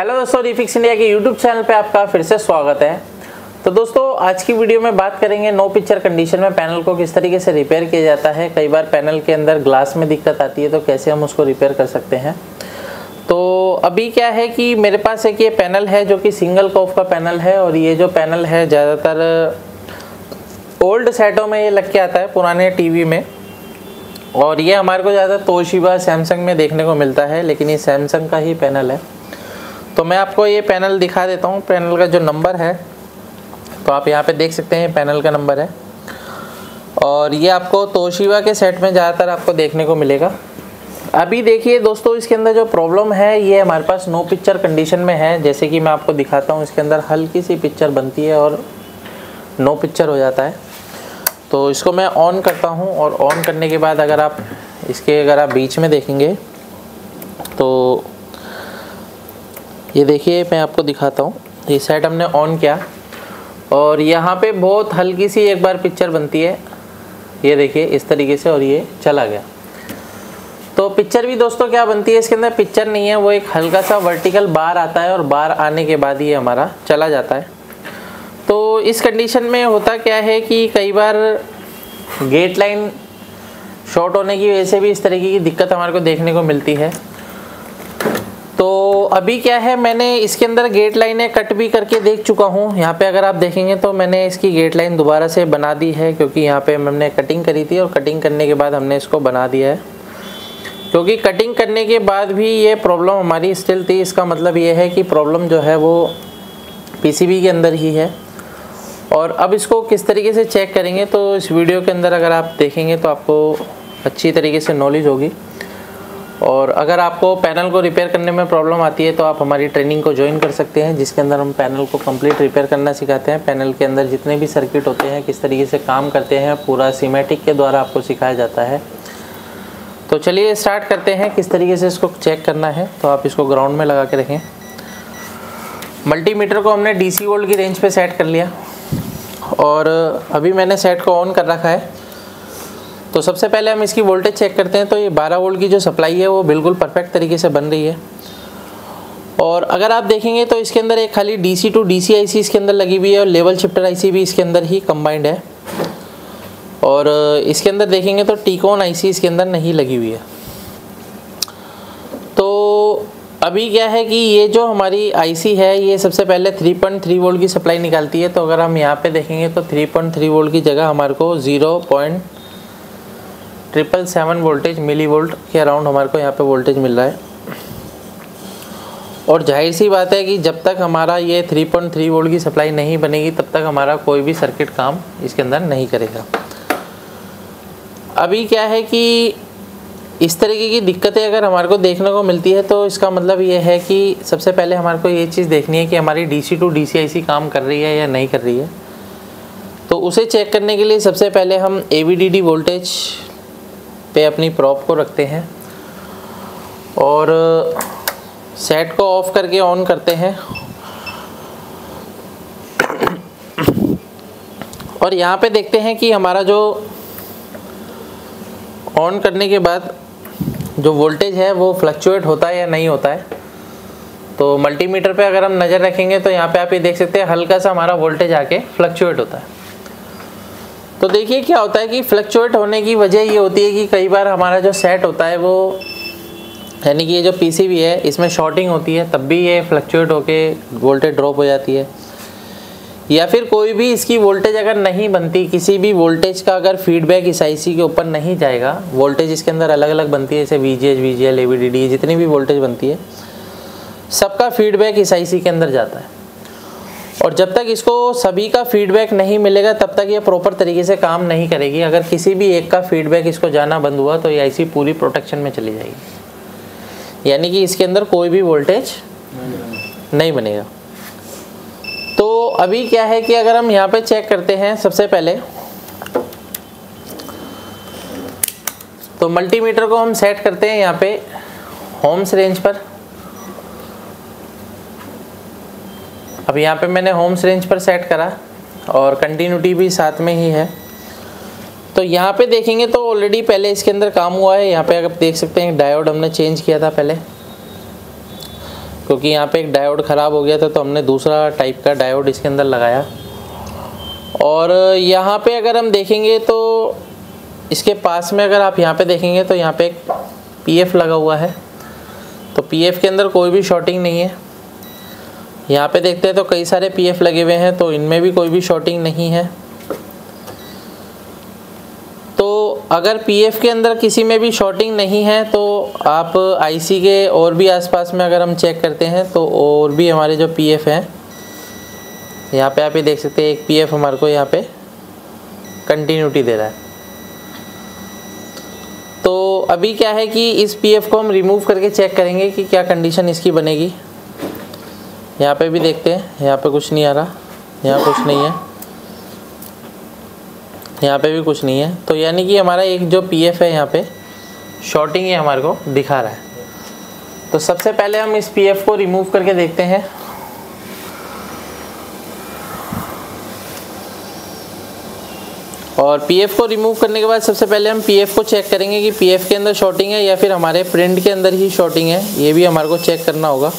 Hello दोस्तों, refix India के YouTube channel पे आपका फिर से स्वागत है। तो दोस्तों, आज की वीडियो में बात करेंगे नो पिक्चर कंडीशन में पैनल को किस तरीके से रिपेयर किया जाता है। कई बार पैनल के अंदर ग्लास में दिक्कत आती है, तो कैसे हम उसको रिपेयर कर सकते हैं। तो अभी क्या है कि मेरे पास एक ये पैनल है जो कि सिंगल कॉफ का पैनल है, और ये जो पैनल है ज़्यादातर ओल्ड सेटों में ये लग के आता है, पुराने टीवी में। और ये हमारे को ज़्यादा तोशिबा सैमसंग में देखने को मिलता है, लेकिन ये सैमसंग का ही पैनल है। तो मैं आपको ये पैनल दिखा देता हूँ। पैनल का जो नंबर है तो आप यहाँ पे देख सकते हैं, पैनल का नंबर है। और ये आपको तोशिबा के सेट में ज़्यादातर आपको देखने को मिलेगा। अभी देखिए दोस्तों, इसके अंदर जो प्रॉब्लम है ये हमारे पास नो पिक्चर कंडीशन में है। जैसे कि मैं आपको दिखाता हूँ, इसके अंदर हल्की सी पिक्चर बनती है और नो पिक्चर हो जाता है। तो इसको मैं ऑन करता हूँ, और ऑन करने के बाद अगर आप बीच में देखेंगे तो ये देखिए, मैं आपको दिखाता हूँ। ये सेट हमने ऑन किया और यहाँ पे बहुत हल्की सी एक बार पिक्चर बनती है, ये देखिए इस तरीके से, और ये चला गया। तो पिक्चर भी दोस्तों क्या बनती है, इसके अंदर पिक्चर नहीं है, वो एक हल्का सा वर्टिकल बार आता है, और बार आने के बाद ये हमारा चला जाता है। तो इस कंडीशन में होता क्या है कि कई बार गेट लाइन शॉर्ट होने की वजह से भी इस तरीके की दिक्कत हमारे को देखने को मिलती है। तो अभी क्या है, मैंने इसके अंदर गेट लाइनें कट भी करके देख चुका हूँ। यहाँ पे अगर आप देखेंगे तो मैंने इसकी गेट लाइन दोबारा से बना दी है, क्योंकि यहाँ पे हमने कटिंग करी थी और कटिंग करने के बाद हमने इसको बना दिया है। क्योंकि कटिंग करने के बाद भी ये प्रॉब्लम हमारी स्टिल थी। इसका मतलब ये है कि प्रॉब्लम जो है वो पीसीबी के अंदर ही है। और अब इसको किस तरीके से चेक करेंगे, तो इस वीडियो के अंदर अगर आप देखेंगे तो आपको अच्छी तरीके से नॉलेज होगी। और अगर आपको पैनल को रिपेयर करने में प्रॉब्लम आती है तो आप हमारी ट्रेनिंग को ज्वाइन कर सकते हैं, जिसके अंदर हम पैनल को कंप्लीट रिपेयर करना सिखाते हैं। पैनल के अंदर जितने भी सर्किट होते हैं, किस तरीके से काम करते हैं, पूरा सीमेटिक के द्वारा आपको सिखाया जाता है। तो चलिए स्टार्ट करते हैं किस तरीके से इसको चेक करना है। तो आप इसको ग्राउंड में लगा के रखें। मल्टीमीटर को हमने DC वोल्ट की रेंज पे सेट कर लिया, और अभी मैंने सेट को ऑन कर रखा है। तो सबसे पहले हम इसकी वोल्टेज चेक करते हैं। तो ये 12 वोल्ट की जो सप्लाई है वो बिल्कुल परफेक्ट तरीके से बन रही है। और अगर आप देखेंगे तो इसके अंदर एक खाली DC टू DC IC इसके अंदर लगी हुई है, और लेवल शिफ्टर IC भी इसके अंदर ही कंबाइंड है। और इसके अंदर देखेंगे तो टीकॉन IC इसके अंदर नहीं लगी हुई है। तो अभी क्या है कि ये जो हमारी IC है ये सबसे पहले 3.3 वोल्ट की सप्लाई निकालती है। तो अगर हम यहाँ पे देखेंगे तो 3.3 वोल्ट की जगह हमारे को 0.777 वोल्टेज मिली वोल्ट के अराउंड हमारे को यहाँ पे वोल्टेज मिल रहा है। और जाहिर सी बात है कि जब तक हमारा ये 3.3 वोल्ट की सप्लाई नहीं बनेगी तब तक हमारा कोई भी सर्किट काम इसके अंदर नहीं करेगा। अभी क्या है कि इस तरीके की दिक्कतें अगर हमारे को देखने को मिलती है तो इसका मतलब ये है कि सबसे पहले हमारे को ये चीज़ देखनी है कि हमारी DC टू DC IC काम कर रही है या नहीं कर रही है। तो उसे चेक करने के लिए सबसे पहले हम AVDD वोल्टेज पे अपनी प्रॉप को रखते हैं, और सेट को ऑफ करके ऑन करते हैं। और यहाँ पे देखते हैं कि हमारा जो ऑन करने के बाद जो वोल्टेज है वो फ्लक्चुएट होता है या नहीं होता है। तो मल्टीमीटर पे अगर हम नज़र रखेंगे तो यहाँ पे आप ये देख सकते हैं, हल्का सा हमारा वोल्टेज आके फ्लक्चुएट होता है। तो देखिए क्या होता है कि फ्लक्चुएट होने की वजह ये होती है कि कई बार हमारा जो सेट होता है वो, यानी कि ये जो PCB है इसमें शॉर्टिंग होती है, तब भी ये फ्लक्चुएट होके वोल्टेज ड्रॉप हो जाती है। या फिर कोई भी इसकी वोल्टेज अगर नहीं बनती, किसी भी वोल्टेज का अगर फीडबैक इस IC के ऊपर नहीं जाएगा, वोल्टेज इसके अंदर अलग अलग बनती है, जैसे VGH, VGL, AVDD, जितनी भी वोल्टेज बनती है सबका फीडबैक इस IC के अंदर जाता है। और जब तक इसको सभी का फीडबैक नहीं मिलेगा तब तक ये प्रॉपर तरीके से काम नहीं करेगी। अगर किसी भी एक का फीडबैक इसको जाना बंद हुआ तो ये IC पूरी प्रोटेक्शन में चली जाएगी, यानी कि इसके अंदर कोई भी वोल्टेज नहीं बनेगा। तो अभी क्या है कि अगर हम यहाँ पे चेक करते हैं सबसे पहले, तो मल्टीमीटर को हम सेट करते हैं यहाँ पे होम्स रेंज पर। अब यहाँ पे मैंने होम्स रेंज पर सेट करा, और कंटिन्यूटी भी साथ में ही है। तो यहाँ पे देखेंगे तो ऑलरेडी पहले इसके अंदर काम हुआ है। यहाँ पे आप देख सकते हैं डायोड हमने चेंज किया था पहले। क्योंकि यहाँ पे एक डायोड ख़राब हो गया था, तो हमने दूसरा टाइप का डायोड इसके अंदर लगाया। और यहाँ पे अगर हम देखेंगे तो इसके पास में अगर आप यहाँ पे देखेंगे तो यहाँ पे एक पीएफ लगा हुआ है, तो पीएफ के अंदर कोई भी शॉर्टिंग नहीं है। यहाँ पे देखते हैं तो कई सारे पीएफ लगे हुए हैं, तो इनमें भी कोई भी शॉर्टिंग नहीं है। तो अगर पीएफ के अंदर किसी में भी शॉर्टिंग नहीं है तो आप आईसी के और भी आसपास में अगर हम चेक करते हैं तो और भी हमारे जो पीएफ हैं, यहाँ पे आप ये देख सकते हैं एक पीएफ हमारे को यहाँ पे कंटिन्यूटी दे रहा है। तो अभी क्या है कि इस पीएफ को हम रिमूव करके चेक करेंगे कि क्या कंडीशन इसकी बनेगी। यहाँ पे भी देखते हैं, यहाँ पे कुछ नहीं आ रहा, यहाँ कुछ नहीं है, यहाँ पे भी कुछ नहीं है। तो यानी कि हमारा एक जो पीएफ है यहाँ पे शॉर्टिंग ही हमारे को दिखा रहा है। तो सबसे पहले हम इस पीएफ को रिमूव करके देखते हैं। और पीएफ को रिमूव करने के बाद सबसे पहले हम पीएफ को चेक करेंगे कि पीएफ के अंदर शॉर्टिंग है या फिर हमारे प्रिंट के अंदर ही शॉर्टिंग है, ये भी हमारे को चेक करना होगा।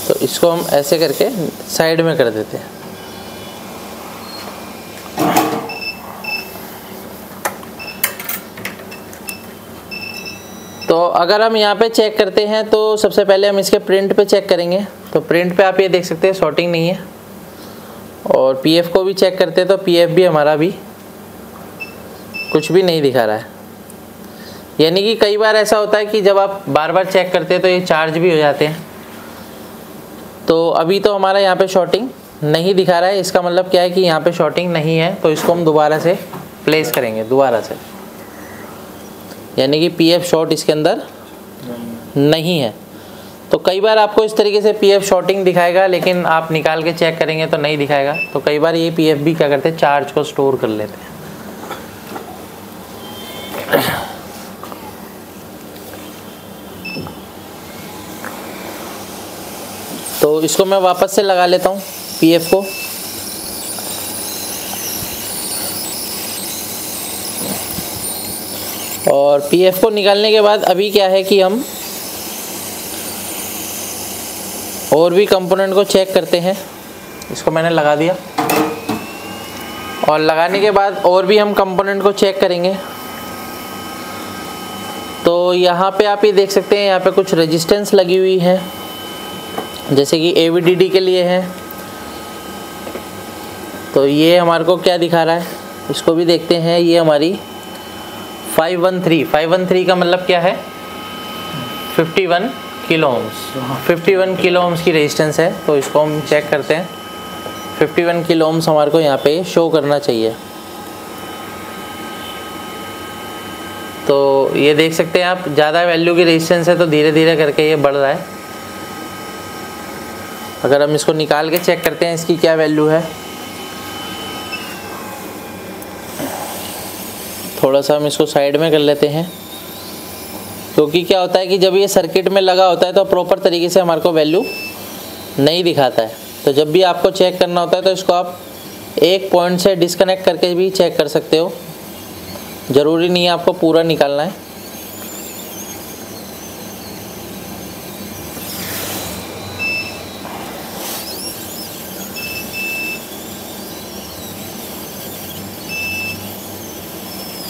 तो इसको हम ऐसे करके साइड में कर देते हैं। तो अगर हम यहाँ पे चेक करते हैं तो सबसे पहले हम इसके प्रिंट पे चेक करेंगे। तो प्रिंट पे आप ये देख सकते हैं शॉर्टिंग नहीं है। और पीएफ को भी चेक करते हैं तो पीएफ भी हमारा भी कुछ भी नहीं दिखा रहा है। यानी कि कई बार ऐसा होता है कि जब आप बार बार चेक करते हैं तो ये चार्ज भी हो जाते हैं। तो अभी तो हमारा यहाँ पे शॉर्टिंग नहीं दिखा रहा है, इसका मतलब क्या है कि यहाँ पे शॉर्टिंग नहीं है। तो इसको हम दोबारा से प्लेस करेंगे, दोबारा से, यानी कि पीएफ शॉर्ट इसके अंदर नहीं है। तो कई बार आपको इस तरीके से पीएफ शॉर्टिंग दिखाएगा, लेकिन आप निकाल के चेक करेंगे तो नहीं दिखाएगा। तो कई बार ये पीएफ भी क्या करते हैं, चार्ज को स्टोर कर लेते हैं। तो इसको मैं वापस से लगा लेता हूँ पीएफ को। और पीएफ को निकालने के बाद अभी क्या है कि हम और भी कंपोनेंट को चेक करते हैं। इसको मैंने लगा दिया और लगाने के बाद और भी हम कंपोनेंट को चेक करेंगे। तो यहाँ पे आप ये देख सकते हैं, यहाँ पे कुछ रेजिस्टेंस लगी हुई है, जैसे कि AVDD के लिए है। तो ये हमारे को क्या दिखा रहा है, इसको भी देखते हैं। ये हमारी 513 का मतलब क्या है, 51 किलो ओम्स, 51 किलो ओम्स की रेजिस्टेंस है। तो इसको हम चेक करते हैं। 51 किलो ओम्स हमारे को यहाँ पे शो करना चाहिए। तो ये देख सकते हैं आप, ज़्यादा वैल्यू की रेजिस्टेंस है तो धीरे धीरे करके ये बढ़ रहा है। अगर हम इसको निकाल के चेक करते हैं इसकी क्या वैल्यू है, थोड़ा सा हम इसको साइड में कर लेते हैं। क्योंकि क्या होता है कि जब ये सर्किट में लगा होता है तो प्रॉपर तरीके से हमारे को वैल्यू नहीं दिखाता है। तो जब भी आपको चेक करना होता है तो इसको आप एक पॉइंट से डिस्कनेक्ट करके भी चेक कर सकते हो, ज़रूरी नहीं है आपको पूरा निकालना है।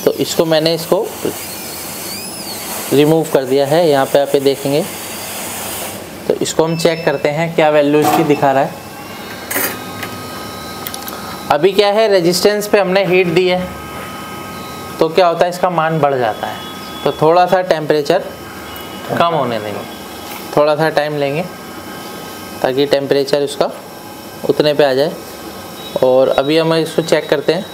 तो इसको मैंने इसको रिमूव कर दिया है। यहाँ पे आप ये देखेंगे तो इसको हम चेक करते हैं क्या वैल्यू इसकी दिखा रहा है। अभी क्या है, रेजिस्टेंस पे हमने हीट दी है तो क्या होता है, इसका मान बढ़ जाता है। तो थोड़ा सा टेम्परेचर कम होने देंगे, थोड़ा सा टाइम लेंगे ताकि टेम्परेचर उसका उतने पे आ जाए। और अभी हम इसको चेक करते हैं।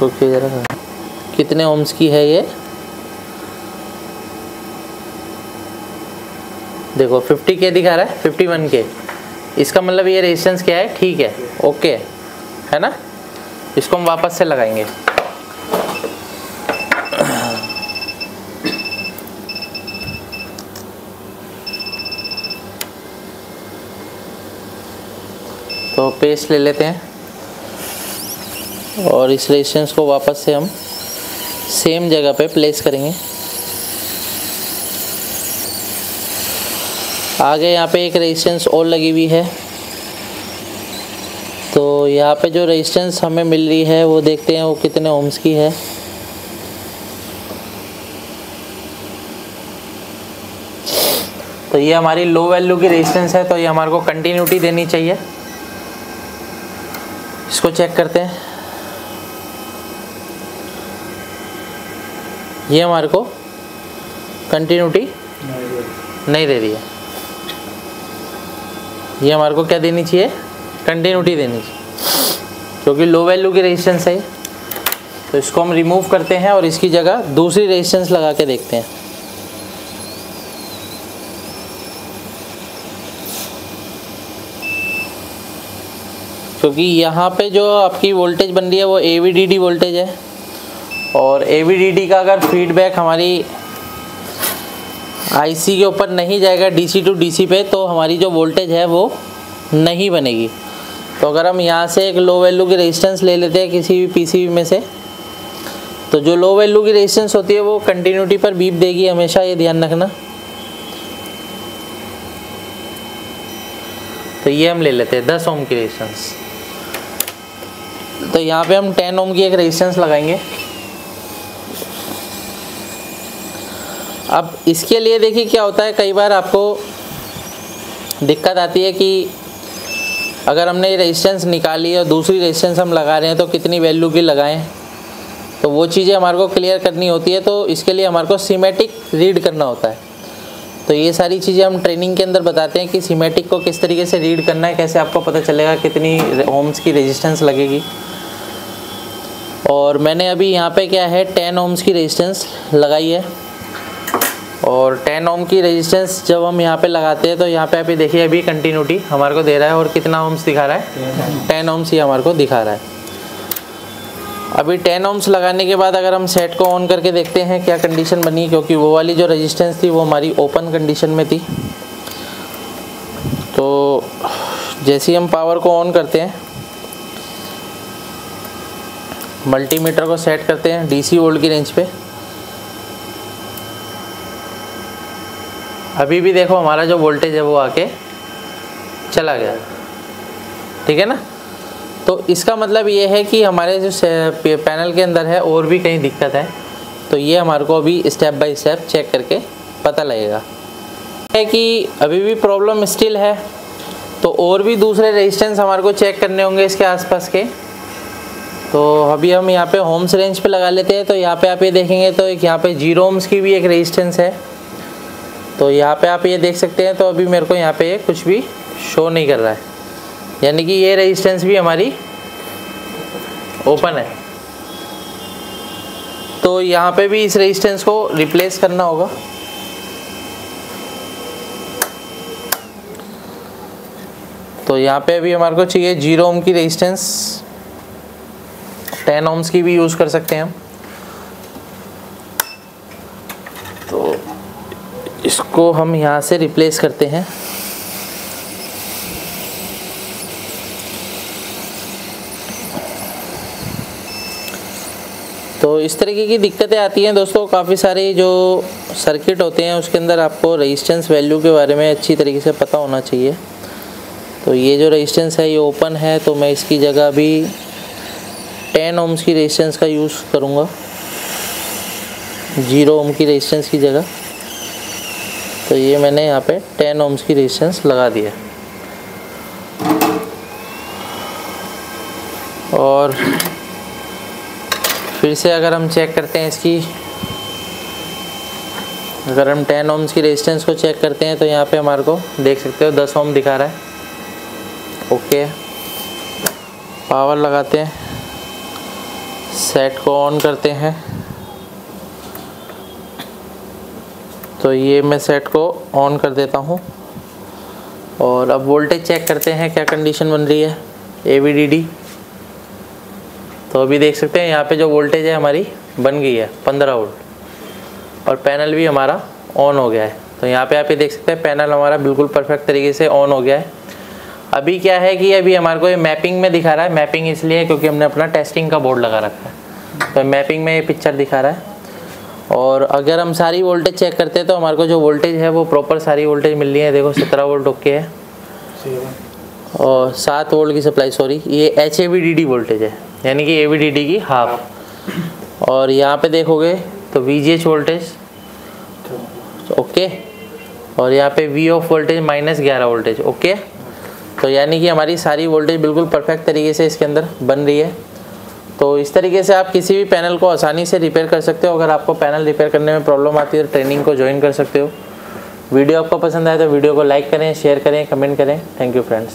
रुकिए जरा, कितने ओम्स की है ये, देखो 50 के दिखा रहा है, 51 के। इसका मतलब ये रेजिस्टेंस क्या है, ठीक है, ओके है ना। इसको हम वापस से लगाएंगे। तो पेस्ट ले लेते हैं और इस रेजिस्टेंस को वापस से हम सेम जगह पे प्लेस करेंगे। आगे यहाँ पे एक रेजिस्टेंस और लगी हुई है, तो यहाँ पे जो रेजिस्टेंस हमें मिल रही है वो देखते हैं वो कितने ओम्स की है। तो ये हमारी लो वैल्यू की रेजिस्टेंस है, तो ये हमारे को कंटिन्यूटी देनी चाहिए। इसको चेक करते हैं। ये हमारे को कंटिन्यूटी नहीं दे रही है। ये हमारे को क्या देनी चाहिए? कंटिन्यूटी देनी चाहिए, क्योंकि लो वैल्यू की रेजिस्टेंस है। तो इसको हम रिमूव करते हैं और इसकी जगह दूसरी रेजिस्टेंस लगा के देखते हैं। क्योंकि यहाँ पे जो आपकी वोल्टेज बन रही है वो AVDD वोल्टेज है, और AVDD का अगर फीडबैक हमारी IC के ऊपर नहीं जाएगा DC टू DC पे, तो हमारी जो वोल्टेज है वो नहीं बनेगी। तो अगर हम यहाँ से एक लो वैल्यू की रेजिस्टेंस ले लेते हैं किसी भी PCB में से, तो जो लो वैल्यू की रेजिस्टेंस होती है वो कंटिन्यूटी पर बीप देगी हमेशा, ये ध्यान रखना। तो ये हम ले लेते हैं 10 ओम की रेजिस्टेंस। तो यहाँ पे हम 10 ओम की एक रेजिस्टेंस लगाएंगे। अब इसके लिए देखिए क्या होता है, कई बार आपको दिक्कत आती है कि अगर हमने ये रेजिस्टेंस निकाली और दूसरी रेजिस्टेंस हम लगा रहे हैं तो कितनी वैल्यू की लगाएं, तो वो चीज़ें हमारे को क्लियर करनी होती है। तो इसके लिए हमारे को सीमेटिक रीड करना होता है। तो ये सारी चीज़ें हम ट्रेनिंग के अंदर बताते हैं कि सीमेटिक को किस तरीके से रीड करना है, कैसे आपको पता चलेगा कितनी ओम्स की रेजिस्टेंस लगेगी। और मैंने अभी यहाँ पे क्या है 10 ओम्स की रेजिस्टेंस लगाई है, और 10 ओम की रेजिस्टेंस जब हम यहाँ पे लगाते हैं तो यहाँ पे अभी देखिए अभी कंटिन्यूटी हमारे को दे रहा है, और कितना ओम्स दिखा रहा है? 10 ओम्स ही हमारे को दिखा रहा है। अभी 10 ओम्स लगाने के बाद अगर हम सेट को ऑन करके देखते हैं क्या कंडीशन बनी, क्योंकि वो वाली जो रेजिस्टेंस थी वो हमारी ओपन कंडीशन में थी। तो जैसे ही हम पावर को ऑन करते हैं, मल्टीमीटर को सेट करते हैं DC वोल्ट की रेंज पे, अभी भी देखो हमारा जो वोल्टेज है वो आके चला गया, ठीक है ना। तो इसका मतलब ये है कि हमारे जो पैनल के अंदर है और भी कहीं दिक्कत है। तो ये हमारे को अभी स्टेप बाय स्टेप चेक करके पता लगेगा है कि अभी भी प्रॉब्लम स्टिल है। तो और भी दूसरे रेजिस्टेंस हमारे को चेक करने होंगे इसके आसपास के। तो अभी हम यहाँ पे ओम्स रेंज पे लगा लेते हैं। तो यहाँ पे आप ये देखेंगे तो एक यहाँ पे 0 ओम्स की भी एक रेजिस्टेंस है। तो यहाँ पे आप ये देख सकते हैं। तो अभी मेरे को यहाँ पे कुछ भी शो नहीं कर रहा है, यानी कि ये रेजिस्टेंस भी हमारी ओपन है। तो यहाँ पे भी इस रेजिस्टेंस को रिप्लेस करना होगा। तो यहाँ पे अभी हमारे को चाहिए 0 ओम की रेजिस्टेंस, 10 ओम्स की भी यूज़ कर सकते हैं हम। तो इसको हम यहाँ से रिप्लेस करते हैं। तो इस तरीके की दिक्कतें आती हैं दोस्तों। काफ़ी सारे जो सर्किट होते हैं उसके अंदर आपको रेजिस्टेंस वैल्यू के बारे में अच्छी तरीके से पता होना चाहिए। तो ये जो रेजिस्टेंस है ये ओपन है, तो मैं इसकी जगह भी 10 ओम्स की रेजिस्टेंस का यूज़ करूँगा 0 ओम की रेजिस्टेंस की जगह। तो ये मैंने यहाँ पे 10 ओम्स की रेजिस्टेंस लगा दिया। और फिर से अगर हम चेक करते हैं इसकी, अगर हम 10 ओम्स की रेजिस्टेंस को चेक करते हैं तो यहाँ पे हमारे को देख सकते हो 10 ओम दिखा रहा है। ओके, पावर लगाते हैं, सेट को ऑन करते हैं। तो ये मैं सेट को ऑन कर देता हूँ और अब वोल्टेज चेक करते हैं क्या कंडीशन बन रही है AVDD। तो अभी देख सकते हैं यहाँ पे जो वोल्टेज है हमारी बन गई है 15 वोल्ट, और पैनल भी हमारा ऑन हो गया है। तो यहाँ पे आप ये देख सकते हैं पैनल हमारा बिल्कुल परफेक्ट तरीके से ऑन हो गया है। अभी क्या है कि अभी हमारे को ये मैपिंग में दिखा रहा है। मैपिंग इसलिए क्योंकि हमने अपना टेस्टिंग का बोर्ड लगा रखा है, तो मैपिंग में ये पिक्चर दिखा रहा है। और अगर हम सारी वोल्टेज चेक करते हैं तो हमारे को जो वोल्टेज है वो प्रॉपर सारी वोल्टेज मिल रही है। देखो 17 वोल्ट ओके है और 7 वोल्ट की सप्लाई, सॉरी ये HAVDD वोल्टेज है, यानी कि AVDD की हाफ। और यहाँ पे देखोगे तो VGH वोल्टेज ओके, और यहाँ पे V of voltage -11 voltage okay. तो यानी कि हमारी सारी वोल्टेज बिल्कुल परफेक्ट तरीके से इसके अंदर बन रही है। तो इस तरीके से आप किसी भी पैनल को आसानी से रिपेयर कर सकते हो। अगर आपको पैनल रिपेयर करने में प्रॉब्लम आती है तो ट्रेनिंग को ज्वाइन कर सकते हो। वीडियो आपको पसंद आए तो वीडियो को लाइक करें, शेयर करें, कमेंट करें। Thank you friends.